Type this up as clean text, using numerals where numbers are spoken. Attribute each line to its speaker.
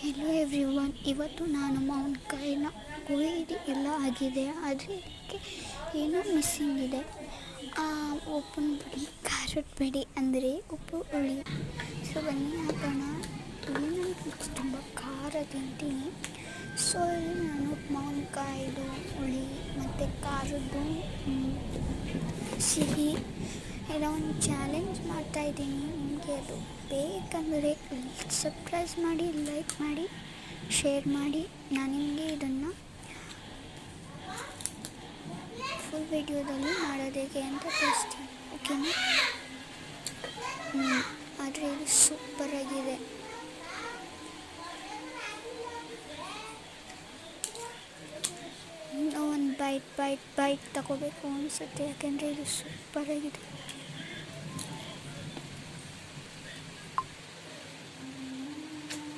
Speaker 1: Hello everyone, ಇವತ್ತು ನಾನು ಮಾವಿನಕಾಯಿನ ಕೊಯ್ದು ಎಲ್ಲ ಆಗಿದೆ, ಆದರೆ ಇದಕ್ಕೆ ಏನೋ ಮಿಸ್ಸಿಂಗ್ ಇದೆ. ಉಪ್ಪಿನ ಪುಡಿ, ಖಾರದ ಪುಡಿ ಅಂದರೆ ಉಪ್ಪು ಹುಳಿ. ಸೊ ಬನ್ನಿ ಹಾಕೋಣ. ಇಲ್ಲಿ ನಾನು ತುಂಬ ಖಾರ ತಿಂತೀನಿ. ಸೊ ಇಲ್ಲಿ ನಾನು ಮಾವಿನಕಾಯಿದು ಹುಳಿ ಮತ್ತು ಖಾರದ್ದು ಸಿಹಿ ಎಲ್ಲ ಒಂದು ಚಾಲೆಂಜ್ ಮಾಡ್ತಾಯಿದ್ದೀನಿ. ನಿಮಗೆ ಅದು ಬೇಕಂದರೆ ಸಬ್ಸ್ಕ್ರೈಬ್ ಮಾಡಿ, ಲೈಕ್ ಮಾಡಿ, ಶೇರ್ ಮಾಡಿ. ನಾನು ನಿಮಗೆ ಇದನ್ನು ಫುಲ್ ವಿಡಿಯೋದಲ್ಲಿ ಮಾಡೋದು ಹೇಗೆ ಅಂತ ತೋರಿಸ್ತೀನಿ, ಓಕೆನಾ? ಆದರೆ ಇದು ಸೂಪರಾಗಿದೆ. ಇನ್ನೂ ಒಂದು ಬೈಟ್ ತಗೋಬೇಕು ಅನಿಸುತ್ತೆ, ಯಾಕೆಂದರೆ ಇದು ಸೂಪರಾಗಿದೆ.